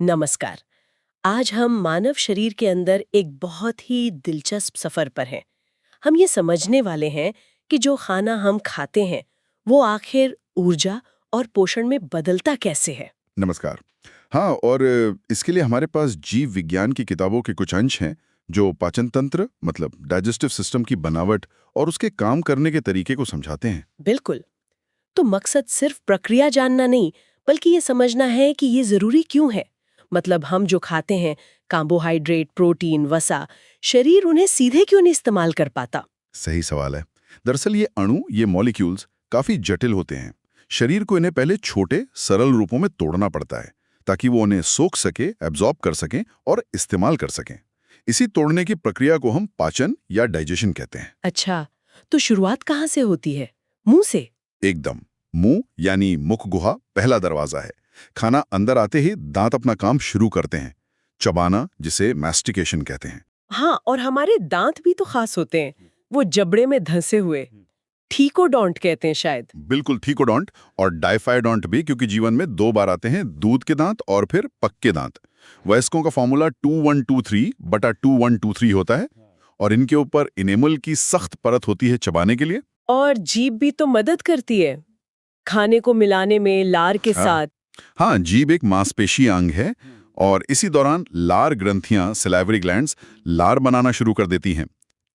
नमस्कार। आज हम मानव शरीर के अंदर एक बहुत ही दिलचस्प सफर पर हैं। हम ये समझने वाले हैं कि जो खाना हम खाते हैं वो आखिर ऊर्जा और पोषण में बदलता कैसे है। नमस्कार। हाँ, और इसके लिए हमारे पास जीव विज्ञान की किताबों के कुछ अंश हैं जो पाचन तंत्र मतलब डाइजेस्टिव सिस्टम की बनावट और उसके काम करने के तरीके को समझाते हैं। बिल्कुल। तो मकसद सिर्फ प्रक्रिया जानना नहीं, बल्कि ये समझना है कि ये जरूरी क्यों है। मतलब हम जो खाते हैं, कार्बोहाइड्रेट, प्रोटीन, वसा, शरीर उन्हें सीधे क्यों नहीं इस्तेमाल कर पाता। सही सवाल है। दरअसल ये अणु, ये मॉलिक्यूल्स काफी जटिल होते हैं। शरीर को इन्हें पहले छोटे सरल रूपों में तोड़ना पड़ता है ताकि वो उन्हें सोख सके, एब्जॉर्ब कर सकें और इस्तेमाल कर सकें। इसी तोड़ने की प्रक्रिया को हम पाचन या डाइजेशन कहते हैं। अच्छा, तो शुरुआत कहाँ से होती है? मुंह से? एकदम। मुंह यानी मुख गुहा पहला दरवाजा है। खाना अंदर आते ही दांत अपना काम शुरू करते हैं, चबाना, जिसे मैस्टिकेशन कहते हैं। हाँ, और हमारे दांत भी तो खास होते हैं, वो जबड़े में धंसे हुए। ठीकोडोंट कहते हैं शायद। बिल्कुल, ठीकोडोंट और डाइफाइडोंट भी, क्योंकि जीवन में 2 बार आते हैं, दूध के दांत और फिर पक्के दांत। वयस्कों का फॉर्मूला 2123/2123 होता है और इनके ऊपर इनेमल की सख्त परत होती है चबाने के लिए। और जीभ भी तो मदद करती है खाने को मिलाने में लार के हाँ, साथ। हाँ, जीभ एक मांसपेशी अंग है और इसी दौरान लार ग्रंथियां, सैलिवरी ग्लैंड्स, लार बनाना शुरू कर देती हैं।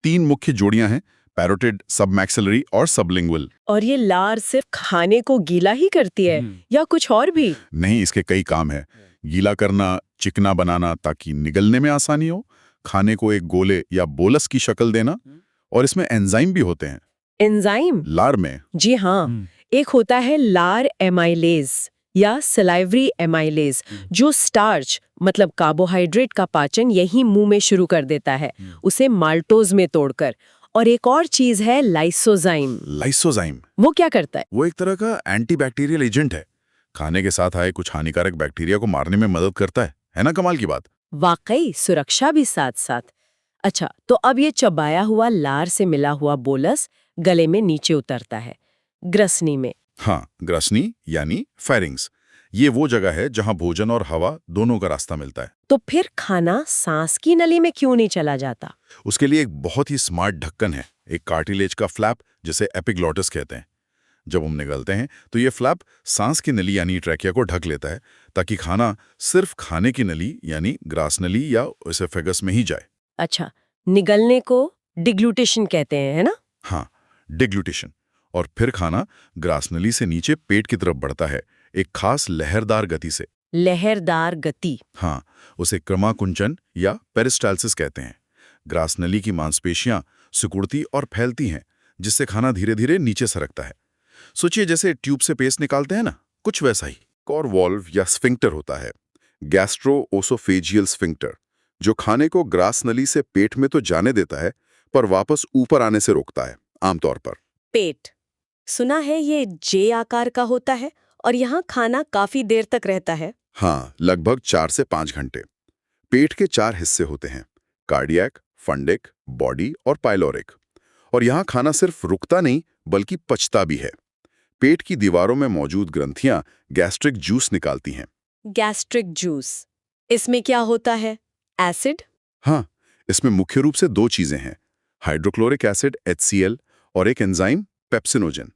3 मुख्य जोड़ियां हैं, पैरोटिड, सबमैक्सिलरी और सबलिंगुअल। और ये लार सिर्फ खाने को गीला ही करती है या कुछ और भी? नहीं, इसके कई काम है। गीला करना, चिकना बनाना ताकि निगलने में आसानी हो, खाने को एक गोले या बोलस की शक्ल देना, और इसमें एंजाइम भी होते हैं एंजाइम? लार में। जी हाँ, एक होता है लार एमाइलेज या सलाइवरी एमाइलेज, जो स्टार्च मतलब कार्बोहाइड्रेट का पाचन यही मुंह में शुरू कर देता है, उसे माल्टोज में तोड़कर। और एक और चीज है लाइसोजाइम। लाइसोजाइम वो क्या करता है? वो एक तरह का एंटीबैक्टीरियल एजेंट है। खाने के साथ आए कुछ हानिकारक बैक्टीरिया को मारने में मदद करता है ना? कमाल की बात। वाकई सुरक्षा भी साथ साथ। अच्छा, तो अब ये चबाया हुआ लार से मिला हुआ बोलस गले में नीचे उतरता है, ग्रसनी में। हाँ, ग्रसनी यानी फेरिंग्स। ये वो जगह है जहां भोजन और हवा दोनों का रास्ता मिलता है। तो फिर खाना सांस की नली में क्यों नहीं चला जाता? उसके लिए एक बहुत ही स्मार्ट ढक्कन है, एक कार्टिलेज का फ्लैप जिसे एपिग्लॉटिस कहते हैं। जब हम निगलते हैं तो ये फ्लैप सांस की नली यानी ट्रैकिया को ढक लेता है ताकि खाना सिर्फ खाने की नली यानी ग्रास नली या एसोफेगस में ही जाए। अच्छा, निगलने को डिग्लूटेशन कहते हैं, है ना? हाँ, डिग्लूटेशन। और फिर खाना ग्रास नली से नीचे पेट की तरफ बढ़ता है, एक खास लहरदार गति से। लहरदार गति। हाँ, उसे क्रमाकुंचन या पेरिस्टाल्सिस कहते हैं। ग्रास नली की मांसपेशियां सिकुड़ती और फैलती हैं, जिससे खाना धीरे धीरे नीचे सरकता है। सोचिए जैसे ट्यूब से पेस्ट निकालते हैं ना, कुछ वैसा ही। एक और वॉल्व या स्फिंक्टर होता है, गैस्ट्रो-ओसोफेजियल स्फिंक्टर, जो खाने को ग्रास नली से पेट में तो जाने देता है पर वापस ऊपर आने से रोकता है, आमतौर पर। पेट, सुना है ये जे आकार का होता है और यहाँ खाना काफी देर तक रहता है। हाँ, लगभग 4 से 5 घंटे। पेट के 4 हिस्से होते हैं, कार्डियक, फंडिक, बॉडी और पाइलोरिक। और यहाँ खाना सिर्फ रुकता नहीं बल्कि पचता भी है। पेट की दीवारों में मौजूद ग्रंथियां गैस्ट्रिक जूस निकालती हैं। गैस्ट्रिक जूस, इसमें क्या होता है? एसिड? हाँ, इसमें मुख्य रूप से 2 चीजें हैं, हाइड्रोक्लोरिक एसिड HCl और एक एंजाइम पेप्सिनोजन।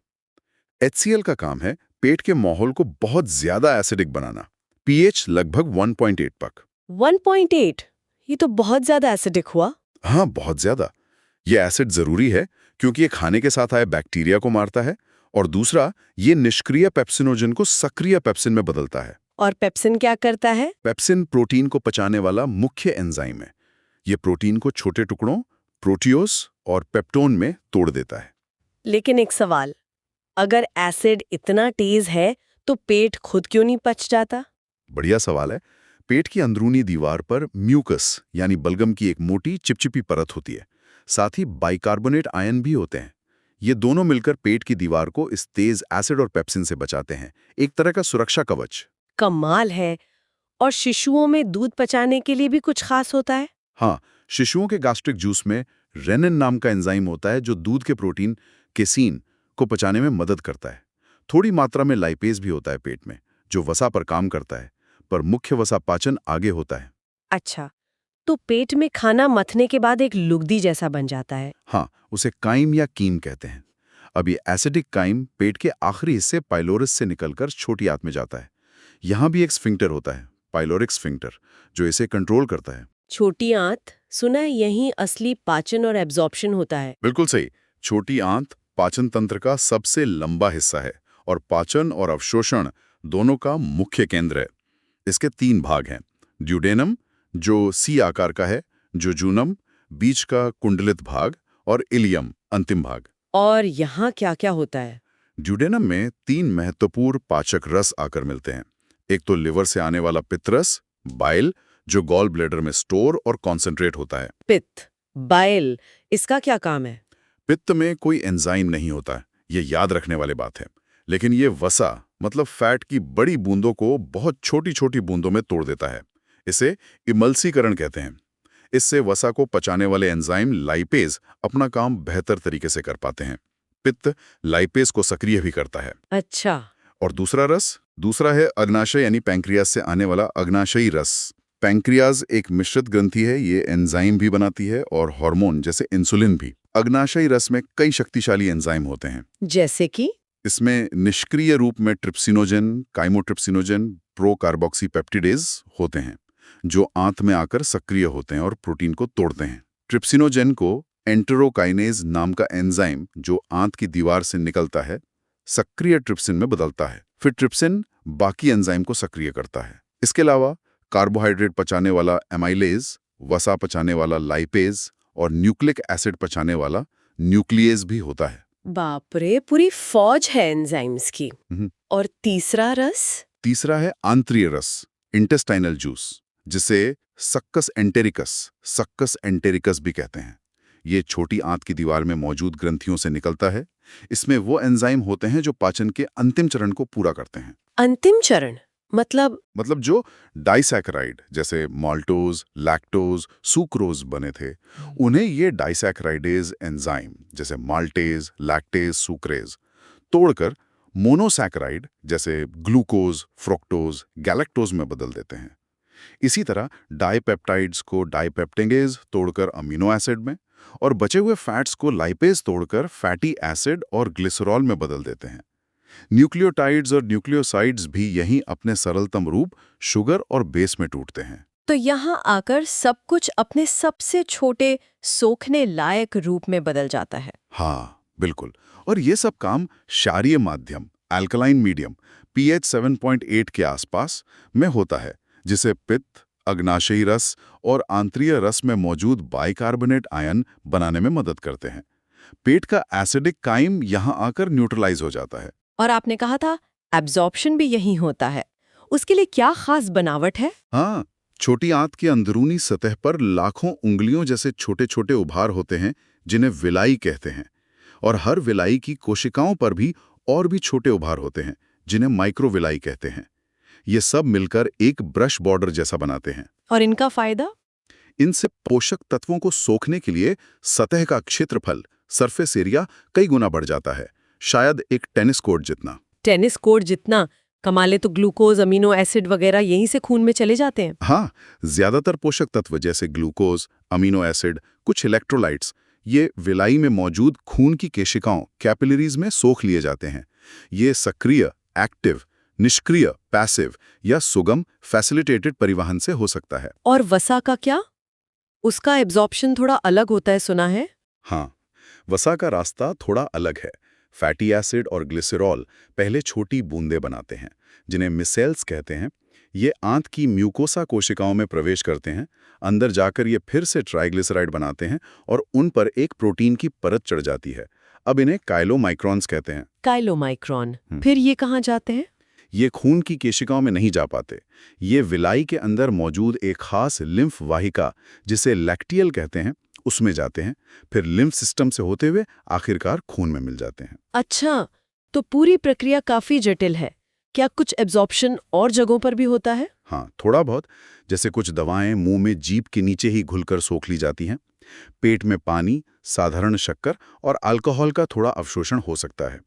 HCl का काम है पेट के माहौल को बहुत ज्यादा एसिडिक बनाना, पीएच लगभग 1.8 तक। 1.8? ये तो बहुत ज्यादा एसिडिक हुआ। हाँ, बहुत ज्यादा। ये एसिड जरूरी है क्योंकि ये खाने के साथ आए बैक्टीरिया को मारता है, और दूसरा, ये निष्क्रिय पेप्सिनोजन को सक्रिय पेप्सिन में बदलता है। और पेप्सिन क्या करता है? पेप्सिन प्रोटीन को पचाने वाला मुख्य एंजाइम है। ये प्रोटीन को छोटे टुकड़ों, प्रोटियोस और पेप्टोन में तोड़ देता है। लेकिन एक सवाल, अगर एसिड इतना तेज है तो पेट खुद क्यों नहीं पच जाता? बढ़िया सवाल है। पेट की अंदरूनी दीवार पर म्यूकस यानी बलगम की एक मोटी चिपचिपी परत होती है। साथ ही बाइकार्बोनेट आयन भी होते हैं। ये दोनों मिलकर पेट की दीवार को इस तेज एसिड और पेप्सिन से बचाते हैं, एक तरह का सुरक्षा कवच। कमाल है। और शिशुओं में दूध पचाने के लिए भी कुछ खास होता है? हाँ, शिशुओं के गैस्ट्रिक जूस में रेनिन नाम का एंजाइम होता है जो दूध के प्रोटीन केसीन को पचाने में मदद करता है। थोड़ी मात्रा में लाइपेज भी होता है पेट में, जो वसा पर काम करता है, पर मुख्य वसा पाचन आगे होता है। अच्छा, तो पेट में खाना मथने के बाद एक लुगदी जैसा बन जाता है। हाँ, उसे काइम या कीम कहते हैं। अब ये एसिडिक काइम पेट के आखिरी हिस्से पाइलोरस से निकलकर छोटी आंत में जाता है। यहाँ भी एक स्फिंक्टर होता है, पाइलोरिक स्फिंक्टर, जो इसे कंट्रोल करता है। छोटी आंत, सुना है यहीं असली पाचन और एब्जॉर्प्शन होता है। बिल्कुल सही। छोटी आंत पाचन तंत्र का सबसे लंबा हिस्सा है और पाचन और अवशोषण दोनों का मुख्य केंद्र है। इसके 3 भाग हैं, ड्यूडेनम जो सी आकार का है, जोजूनम बीच का कुंडलित भाग और इलियम अंतिम भाग। और यहाँ क्या-क्या होता है? ड्यूडेनम में 3 महत्वपूर्ण पाचक रस आकर मिलते हैं। एक तो लिवर से आने वाला पित्तरस, बाइल, जो गॉल ब्लैडर में स्टोर और कॉन्सेंट्रेट होता है। पित्त, बाइल, इसका क्या काम है? पित्त में कोई एंजाइम नहीं होता है, ये याद रखने वाली बात है। लेकिन ये वसा मतलब फैट की बड़ी बूंदों को बहुत छोटी-छोटी बूंदों में तोड़ देता है। इसे इमल्सीकरण कहते हैं। इससे वसा को पचाने वाले एंजाइम लाइपेज अपना काम बेहतर तरीके से कर पाते हैं। पित्त लाइपेज को सक्रिय भी करता है। अच्छा, और दूसरा है अग्नाशय यानी पैंक्रियाज से आने वाला अग्नाशयी रस। पैंक्रियाज एक मिश्रित ग्रंथि है, ये एंजाइम भी बनाती है और हार्मोन जैसे इंसुलिन भी। अग्नाशयी रस में कई शक्तिशाली एंजाइम होते हैं। जैसे कि? इसमें निष्क्रिय रूप में ट्रिप्सिनोजन, काइमोट्रिप्सिनोजन, प्रोकार्बोक्सीपेप्टिडेज होते हैं, जो आंत में आकर सक्रिय होते हैं और प्रोटीन को तोड़ते हैं। ट्रिप्सिनोजन को एंटेरोकाइनेज नाम का एंजाइम जो आंत की दीवार से निकलता है, सक्रिय ट्रिप्सिन में बदलता है। फिर ट्रिप्सिन बाकी एंजाइम को सक्रिय करता है। इसके अलावा कार्बोहाइड्रेट पचाने वाला एमाइलेज, वसा पचाने वाला लाइपेज और न्यूक्लिक एसिड पचाने वाला न्यूक्लियेज भी होता है। बाप रे, पूरी फौज है एंजाइम्स की। और तीसरा रस? तीसरा है आंत्रीय रस, इंटेस्टाइनल जूस, जिसे सक्कस एंटेरिकस भी कहते हैं। ये छोटी आंत की दीवार में मौजूद ग्रंथियों से निकलता है। इसमें वो एंजाइम होते हैं जो पाचन के अंतिम चरण को पूरा करते हैं। अंतिम चरण मतलब जो डाइसैकेराइड जैसे माल्टोज, लैक्टोज, सुक्रोज बने थे, उन्हें ये डाइसैकेराइडेज एंजाइम जैसे माल्टेज, लैक्टेज, सुक्रेज तोड़कर मोनोसैकेराइड जैसे ग्लूकोज, फ्रुक्टोज, गैलेक्टोज में बदल देते हैं। इसी तरह डाइपेप्टाइड्स को डाइपेप्टेंगेज तोड़कर अमीनो एसिड में और बचे हुए फैट्स को लाइपेज तोड़कर फैटी एसिड और ग्लिसरॉल में बदल देते हैं। न्यूक्लियोटाइड्स और न्यूक्लियोसाइड्स भी यहीं अपने सरलतम रूप शुगर और बेस में टूटते हैं। तो यहाँ आकर सब कुछ अपने सबसे छोटे सोखने लायक रूप में बदल जाता है। हाँ, बिल्कुल। और ये सब काम क्षारीय माध्यम, अल्कलाइन मीडियम, pH 7.8 के आसपास में होता है, जिसे पित्त, अग्नाशयी रस और आंत्रीय रस में मौजूद बाइकार्बोनेट आयन बनाने में मदद करते हैं। पेट का एसिडिक काइम यहाँ आकर न्यूट्रलाइज हो जाता है। और आपने कहा था एब्जॉर्प्शन भी यही होता है। उसके लिए क्या खास बनावट है? हाँ, छोटी आंत की अंदरूनी सतह पर लाखों उंगलियों जैसे छोटे-छोटे उभार होते हैं, जिन्हें विलाई कहते हैं। और हर विलाई की कोशिकाओं पर भी और भी छोटे उभार होते हैं, जिन्हें माइक्रोविलाई कहते हैं। ये सब मिलकर एक ब्रश बॉर्डर जैसा बनाते हैं। और इनका फायदा? इनसे पोषक तत्वों को सोखने के लिए सतह का क्षेत्रफल, सरफेस एरिया, कई गुना बढ़ जाता है, शायद एक टेनिस कोर्ट जितना। टेनिस कोर्ट जितना? कमाले, तो ग्लूकोज, अमीनो एसिड वगैरह यहीं से खून में चले जाते हैं। हाँ, ज्यादातर पोषक तत्व जैसे ग्लूकोज, अमीनो एसिड, कुछ इलेक्ट्रोलाइट्स ये विलाई में मौजूद खून की केशिकाओं, कैपिलरीज में सोख लिए जाते हैं। ये सक्रिय, एक्टिव, निष्क्रिय, पैसिव या सुगम, फैसिलिटेटेड परिवहन से हो सकता है। और वसा का क्या? उसका एब्जॉर्प्शन थोड़ा अलग होता है, सुना है। हाँ, वसा का रास्ता थोड़ा अलग है। फैटी एसिड और ग्लिसरॉल पहले छोटी बूंदें बनाते हैं, जिन्हें मिसेल्स कहते हैं। ये आंत की म्यूकोसा कोशिकाओं में प्रवेश करते हैं। अंदर जाकर ये फिर से ट्राइग्लिसराइड बनाते हैं और उन पर एक प्रोटीन की परत चढ़ जाती है। अब इन्हें काइलोमाइक्रॉन्स कहते हैं। काइलोमाइक्रॉन। फिर ये कहाँ जाते हैं? ये खून की केशिकाओं में नहीं जा पाते। ये विलाई के अंदर मौजूद एक खास लिम्फ वाहिका, जिसे लैक्टियल कहते हैं, उसमें जाते हैं। फिर लिम्फ सिस्टम से होते हुए आखिरकार खून में मिल जाते हैं। अच्छा, तो पूरी प्रक्रिया काफी जटिल है। क्या कुछ एब्जॉर्प्शन और जगहों पर भी होता है? हाँ, थोड़ा बहुत। जैसे कुछ दवाएं मुंह में जीभ के नीचे ही घुलकर सोख ली जाती हैं। पेट में पानी, साधारण शक्कर और अल्कोहल का थोड़ा अवशोषण हो सकता है।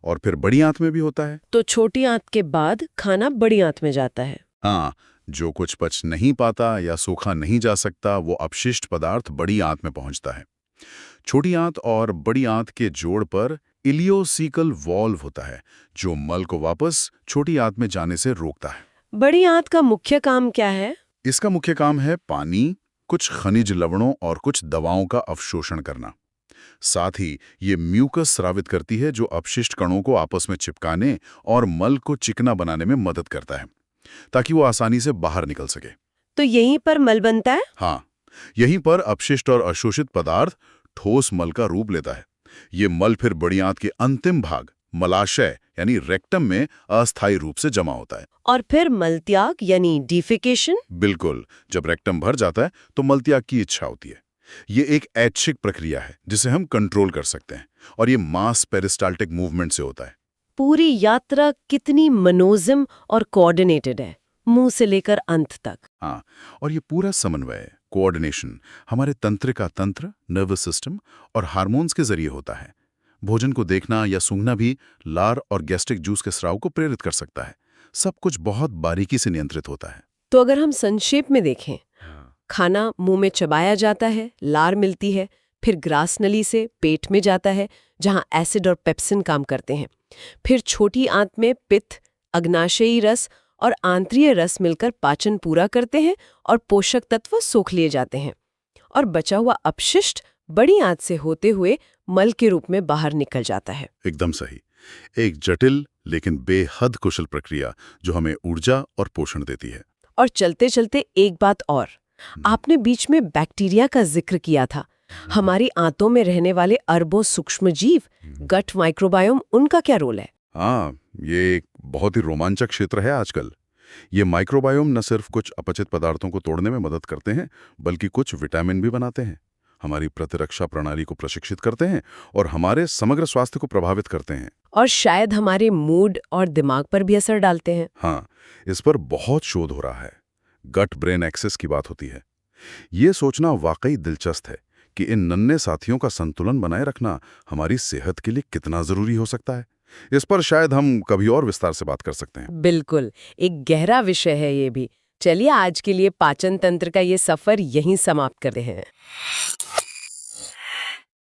और फिर बड़ी आंत में भी होता है। तो छोटी आंत के बाद खाना बड़ी आंत में जाता है। हाँ, जो कुछ पच नहीं पाता या सोखा नहीं जा सकता, वो अपशिष्ट पदार्थ बड़ी आंत में पहुंचता है। छोटी आंत और बड़ी आंत के जोड़ पर इलियोसिकल वॉल्व होता है, जो मल को वापस छोटी आंत में जाने से रोकता है। बड़ी आंत का मुख्य काम क्या है? इसका मुख्य काम है पानी, कुछ खनिज लवणों और कुछ दवाओं का अवशोषण करना। साथ ही ये म्यूकस स्रावित करती है, जो अपशिष्ट कणों को आपस में चिपकाने और मल को चिकना बनाने में मदद करता है, ताकि वो आसानी से बाहर निकल सके। तो यहीं पर मल बनता है? हाँ, यहीं पर अपशिष्ट और अशोषित पदार्थ ठोस मल का रूप लेता है। ये मल फिर बड़ी आंत के अंतिम भाग मलाशय यानी रेक्टम में अस्थायी रूप से जमा होता है। और फिर मलत्याग यानी डिफेकेशन? बिल्कुल, जब रेक्टम भर जाता है तो मलत्याग की इच्छा होती है। ये एक ऐच्छिक प्रक्रिया है जिसे हम कंट्रोल कर सकते हैं, और ये मास पेरिस्टाल्टिक मूवमेंट से होता है। पूरी यात्रा कितनी मनोज्म और कोऑर्डिनेटेड है, मुंह से लेकर अंत तक। हाँ, और ये पूरा समन्वय, कोऑर्डिनेशन हमारे तंत्रिका तंत्र, नर्वस सिस्टम और हार्मोन्स के जरिए होता है। भोजन को देखना या सूंघना भी लार और गैस्ट्रिक जूस के स्राव को प्रेरित कर सकता है। सब कुछ बहुत बारीकी से नियंत्रित होता है। तो अगर हम संक्षेप में देखें, खाना मुंह में चबाया जाता है, लार मिलती है, फिर ग्रास नली से पेट में जाता है, जहां एसिड और पेप्सिन काम करते हैं। फिर छोटी आंत में पित्त, अग्नाशयी रस और आंत्रीय रस मिलकर पाचन पूरा करते हैं और पोषक तत्व सोख लिए जाते हैं। और बचा हुआ अपशिष्ट बड़ी आंत से होते हुए मल के रूप में बाहर निकल जाता है। एकदम सही। एक जटिल लेकिन बेहद कुशल प्रक्रिया जो हमें ऊर्जा और पोषण देती है। और चलते चलते एक बात और, आपने बीच में बैक्टीरिया का जिक्र किया था। हमारी आंतों में रहने वाले अरबों सूक्ष्मजीव, गट माइक्रोबायोम, उनका क्या रोल है? हाँ, ये एक बहुत ही रोमांचक क्षेत्र है आजकल। ये माइक्रोबायोम न सिर्फ कुछ अपचित पदार्थों को तोड़ने में मदद करते हैं, बल्कि कुछ विटामिन भी बनाते हैं, हमारी प्रतिरक्षा प्रणाली को प्रशिक्षित करते हैं और हमारे समग्र स्वास्थ्य को प्रभावित करते हैं। और शायद हमारे मूड और दिमाग पर भी असर डालते हैं। हाँ, इस पर बहुत शोध हो रहा है। गट ब्रेन एक्सेस की बात होती है। ये सोचना वाकई दिलचस्प है कि इन नन्हे साथियों का संतुलन बनाए रखना हमारी सेहत के लिए कितना जरूरी हो सकता है। इस पर शायद हम कभी और विस्तार से बात कर सकते हैं। बिल्कुल, एक गहरा विषय है ये भी। चलिए आज के लिए पाचन तंत्र का ये सफर यहीं समाप्त करते हैं।